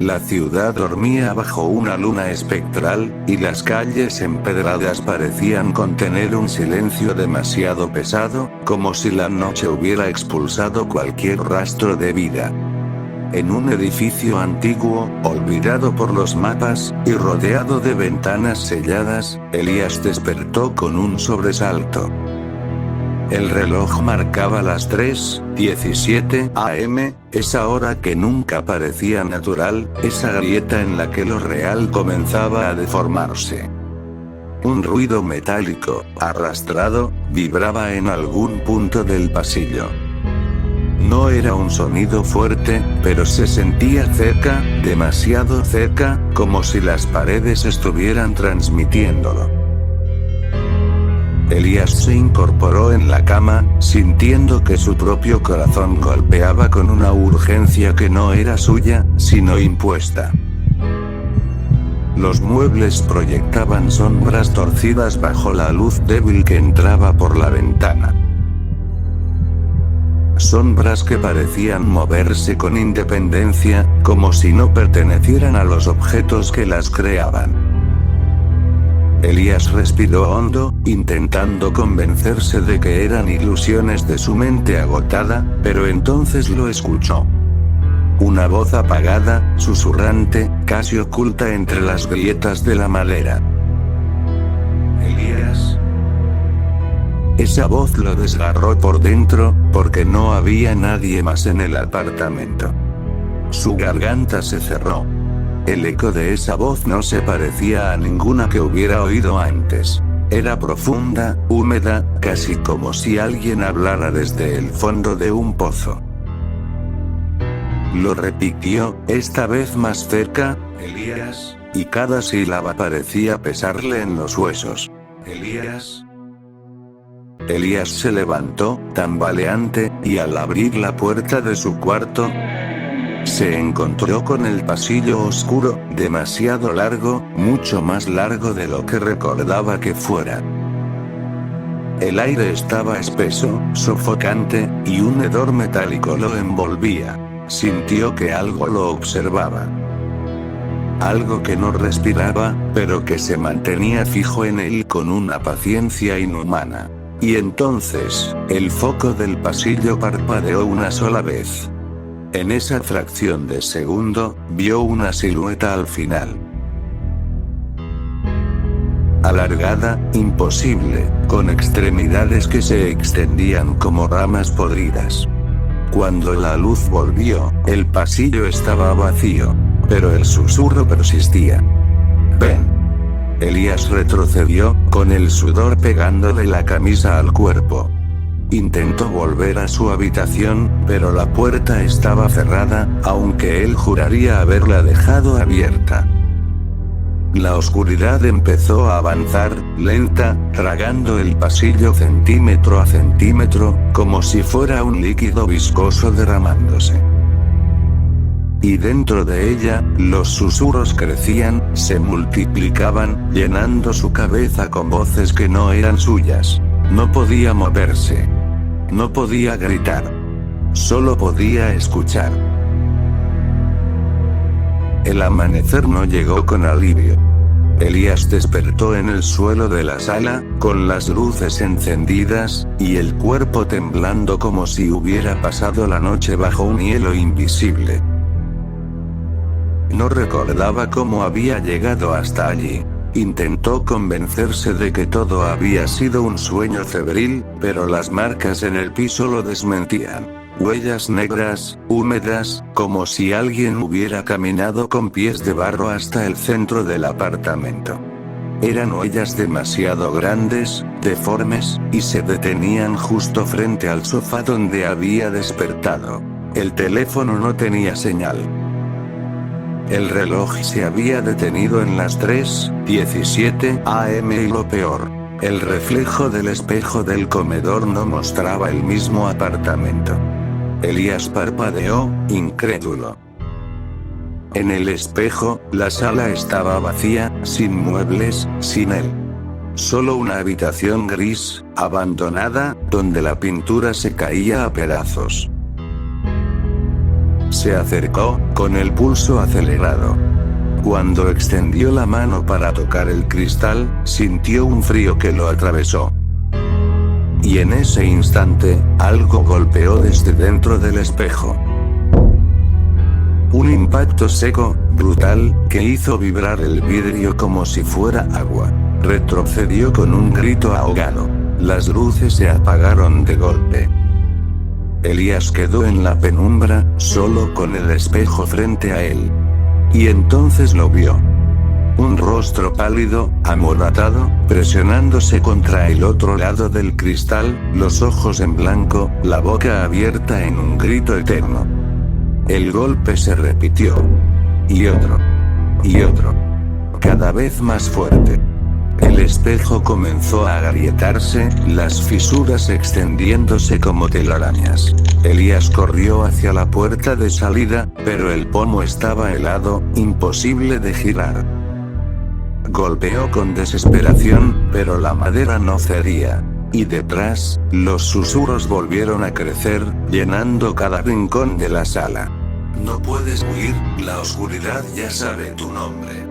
La ciudad dormía bajo una luna espectral, y las calles empedradas parecían contener un silencio demasiado pesado, como si la noche hubiera expulsado cualquier rastro de vida. En un edificio antiguo, olvidado por los mapas, y rodeado de ventanas selladas, Elías despertó con un sobresalto. El reloj marcaba las 3:17 am, esa hora que nunca parecía natural, esa grieta en la que lo real comenzaba a deformarse. Un ruido metálico, arrastrado, vibraba en algún punto del pasillo. No era un sonido fuerte, pero se sentía cerca, demasiado cerca, como si las paredes estuvieran transmitiéndolo. Elías se incorporó en la cama, sintiendo que su propio corazón golpeaba con una urgencia que no era suya, sino impuesta. Los muebles proyectaban sombras torcidas bajo la luz débil que entraba por la ventana. Sombras que parecían moverse con independencia, como si no pertenecieran a los objetos que las creaban. Elías respiró hondo, intentando convencerse de que eran ilusiones de su mente agotada, pero entonces lo escuchó. Una voz apagada, susurrante, casi oculta entre las grietas de la madera. Elías. Esa voz lo desgarró por dentro, porque no había nadie más en el apartamento. Su garganta se cerró. El eco de esa voz no se parecía a ninguna que hubiera oído antes. Era profunda, húmeda, casi como si alguien hablara desde el fondo de un pozo. Lo repitió, esta vez más cerca, Elías, y cada sílaba parecía pesarle en los huesos. Elías. Elías se levantó, tambaleante, y al abrir la puerta de su cuarto, se encontró con el pasillo oscuro, demasiado largo, mucho más largo de lo que recordaba que fuera. El aire estaba espeso, sofocante, y un hedor metálico lo envolvía. Sintió que algo lo observaba. Algo que no respiraba, pero que se mantenía fijo en él con una paciencia inhumana. Y entonces, el foco del pasillo parpadeó una sola vez. En esa fracción de segundo, vio una silueta al final. Alargada, imposible, con extremidades que se extendían como ramas podridas. Cuando la luz volvió, el pasillo estaba vacío, pero el susurro persistía. «Ven». Elías retrocedió, con el sudor pegándole la camisa al cuerpo. Intentó volver a su habitación, pero la puerta estaba cerrada, aunque él juraría haberla dejado abierta. La oscuridad empezó a avanzar, lenta, tragando el pasillo centímetro a centímetro, como si fuera un líquido viscoso derramándose. Y dentro de ella, los susurros crecían, se multiplicaban, llenando su cabeza con voces que no eran suyas. No podía moverse. No podía gritar. Solo podía escuchar. El amanecer no llegó con alivio. Elías despertó en el suelo de la sala, con las luces encendidas, y el cuerpo temblando como si hubiera pasado la noche bajo un hielo invisible. No recordaba cómo había llegado hasta allí. Intentó convencerse de que todo había sido un sueño febril, pero las marcas en el piso lo desmentían. Huellas negras, húmedas, como si alguien hubiera caminado con pies de barro hasta el centro del apartamento. Eran huellas demasiado grandes, deformes, y se detenían justo frente al sofá donde había despertado. El teléfono no tenía señal. El reloj se había detenido en las 3:17 am y lo peor, el reflejo del espejo del comedor no mostraba el mismo apartamento. Elías parpadeó, incrédulo. En el espejo, la sala estaba vacía, sin muebles, sin él. Solo una habitación gris, abandonada, donde la pintura se caía a pedazos. Se acercó, con el pulso acelerado. Cuando extendió la mano para tocar el cristal, sintió un frío que lo atravesó. Y en ese instante, algo golpeó desde dentro del espejo. Un impacto seco, brutal, que hizo vibrar el vidrio como si fuera agua. Retrocedió con un grito ahogado. Las luces se apagaron de golpe. Elías quedó en la penumbra, solo con el espejo frente a él. Y entonces lo vio. Un rostro pálido, amoratado, presionándose contra el otro lado del cristal, los ojos en blanco, la boca abierta en un grito eterno. El golpe se repitió. Y otro. Y otro. Cada vez más fuerte. El espejo comenzó a agrietarse, las fisuras extendiéndose como telarañas. Elías corrió hacia la puerta de salida, pero el pomo estaba helado, imposible de girar. Golpeó con desesperación, pero la madera no cedía. Y detrás, los susurros volvieron a crecer, llenando cada rincón de la sala. No puedes huir, la oscuridad ya sabe tu nombre.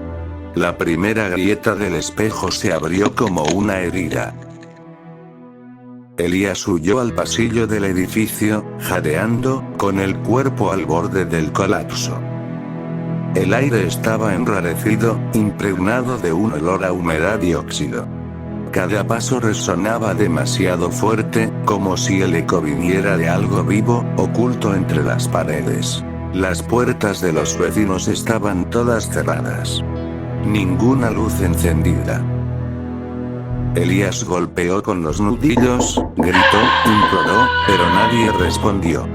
La primera grieta del espejo se abrió como una herida. Elías huyó al pasillo del edificio, jadeando, con el cuerpo al borde del colapso. El aire estaba enrarecido, impregnado de un olor a humedad y óxido. Cada paso resonaba demasiado fuerte, como si el eco viniera de algo vivo, oculto entre las paredes. Las puertas de los vecinos estaban todas cerradas. Ninguna luz encendida. Elías golpeó con los nudillos, gritó, imploró, pero nadie respondió.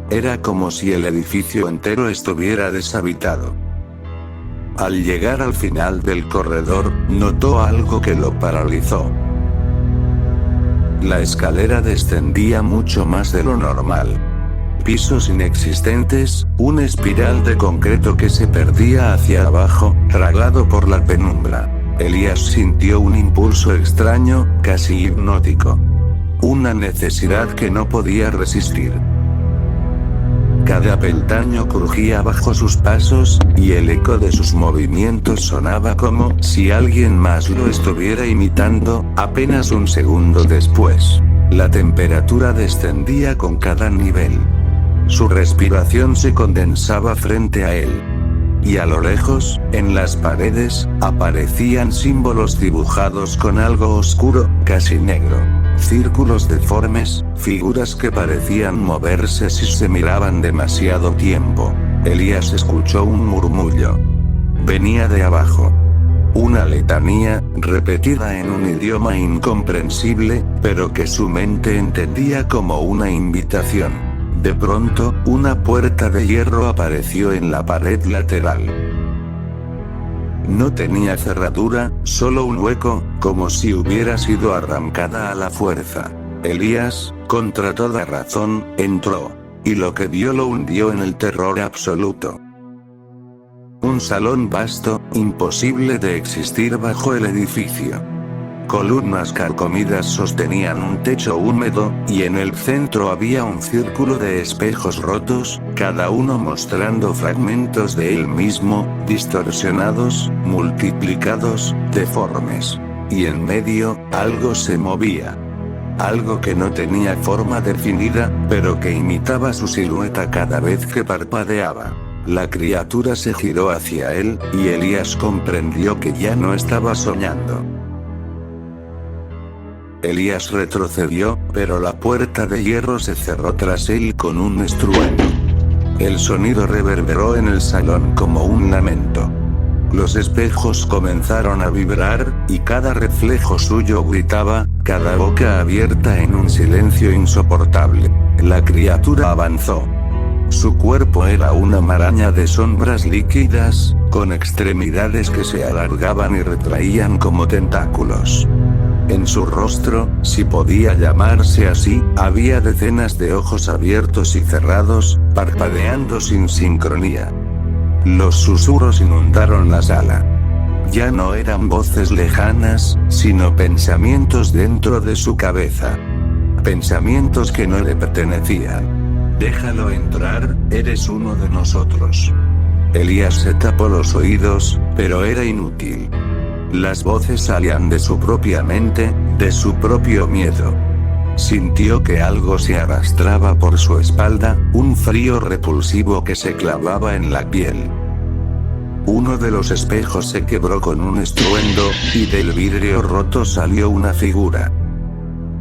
Era como si el edificio entero estuviera deshabitado. Al llegar al final del corredor, notó algo que lo paralizó. La escalera descendía mucho más de lo normal. Pisos inexistentes, una espiral de concreto que se perdía hacia abajo, tragado por la penumbra. Elías sintió un impulso extraño, casi hipnótico. Una necesidad que no podía resistir. Cada peldaño crujía bajo sus pasos, y el eco de sus movimientos sonaba como si alguien más lo estuviera imitando. Apenas un segundo después, la temperatura descendía con cada nivel. Su respiración se condensaba frente a él. Y a lo lejos, en las paredes, aparecían símbolos dibujados con algo oscuro, casi negro. Círculos deformes, figuras que parecían moverse si se miraban demasiado tiempo. Elías escuchó un murmullo. Venía de abajo. Una letanía, repetida en un idioma incomprensible, pero que su mente entendía como una invitación. De pronto, una puerta de hierro apareció en la pared lateral. No tenía cerradura, solo un hueco, como si hubiera sido arrancada a la fuerza. Elías, contra toda razón, entró. Y lo que vio lo hundió en el terror absoluto. Un salón vasto, imposible de existir bajo el edificio. Columnas carcomidas sostenían un techo húmedo, y en el centro había un círculo de espejos rotos, cada uno mostrando fragmentos de él mismo, distorsionados, multiplicados, deformes. Y en medio, algo se movía. Algo que no tenía forma definida, pero que imitaba su silueta cada vez que parpadeaba. La criatura se giró hacia él, y Elías comprendió que ya no estaba soñando. Elías retrocedió, pero la puerta de hierro se cerró tras él con un estruendo. El sonido reverberó en el salón como un lamento. Los espejos comenzaron a vibrar, y cada reflejo suyo gritaba, cada boca abierta en un silencio insoportable. La criatura avanzó. Su cuerpo era una maraña de sombras líquidas, con extremidades que se alargaban y retraían como tentáculos. En su rostro, si podía llamarse así, había decenas de ojos abiertos y cerrados, parpadeando sin sincronía. Los susurros inundaron la sala. Ya no eran voces lejanas, sino pensamientos dentro de su cabeza. Pensamientos que no le pertenecían. Déjalo entrar, eres uno de nosotros. Elías se tapó los oídos, pero era inútil. Las voces salían de su propia mente, de su propio miedo. Sintió que algo se arrastraba por su espalda, un frío repulsivo que se clavaba en la piel. Uno de los espejos se quebró con un estruendo, y del vidrio roto salió una figura.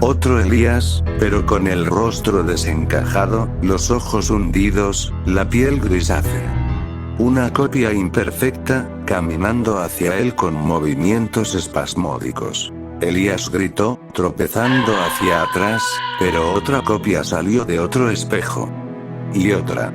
Otro Elías, pero con el rostro desencajado, los ojos hundidos, la piel grisácea. Una copia imperfecta, caminando hacia él con movimientos espasmódicos. Elías gritó, tropezando hacia atrás, pero otra copia salió de otro espejo. Y otra.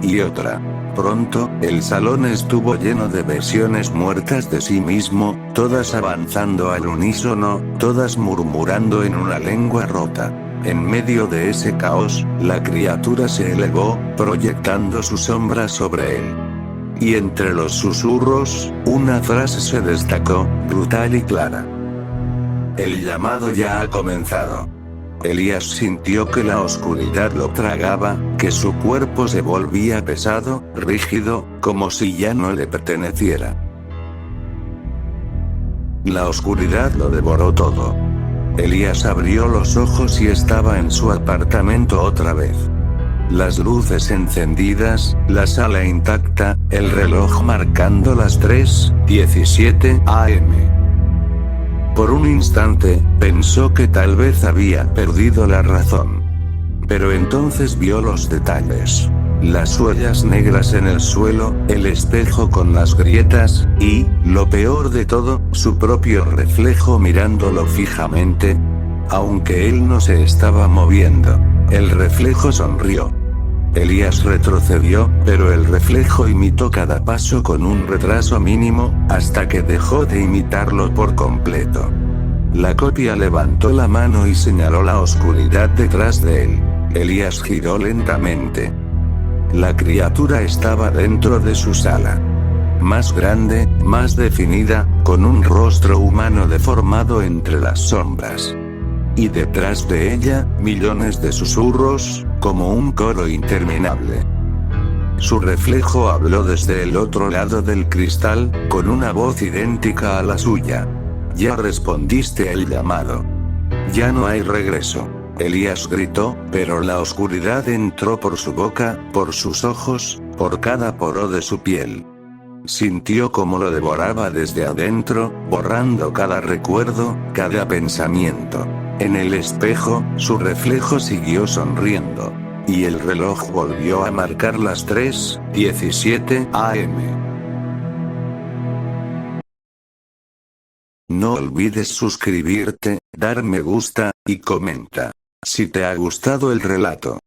Y otra. Pronto, el salón estuvo lleno de versiones muertas de sí mismo, todas avanzando al unísono, todas murmurando en una lengua rota. En medio de ese caos, la criatura se elevó, proyectando su sombra sobre él. Y entre los susurros, una frase se destacó, brutal y clara. El llamado ya ha comenzado. Elías sintió que la oscuridad lo tragaba, que su cuerpo se volvía pesado, rígido, como si ya no le perteneciera. La oscuridad lo devoró todo. Elías abrió los ojos y estaba en su apartamento otra vez. Las luces encendidas, la sala intacta, el reloj marcando las 3:17 am. Por un instante, pensó que tal vez había perdido la razón. Pero entonces vio los detalles. Las huellas negras en el suelo, el espejo con las grietas, y, lo peor de todo, su propio reflejo mirándolo fijamente. Aunque él no se estaba moviendo, el reflejo sonrió. Elías retrocedió, pero el reflejo imitó cada paso con un retraso mínimo, hasta que dejó de imitarlo por completo. La copia levantó la mano y señaló la oscuridad detrás de él. Elías giró lentamente. La criatura estaba dentro de su sala. Más grande, más definida, con un rostro humano deformado entre las sombras. Y detrás de ella, millones de susurros, como un coro interminable. Su reflejo habló desde el otro lado del cristal, con una voz idéntica a la suya. Ya respondiste el llamado. Ya no hay regreso. Elías gritó, pero la oscuridad entró por su boca, por sus ojos, por cada poro de su piel. Sintió cómo lo devoraba desde adentro, borrando cada recuerdo, cada pensamiento. En el espejo, su reflejo siguió sonriendo. Y el reloj volvió a marcar las 3:17 am. No olvides suscribirte, dar me gusta, y comenta. Si te ha gustado el relato.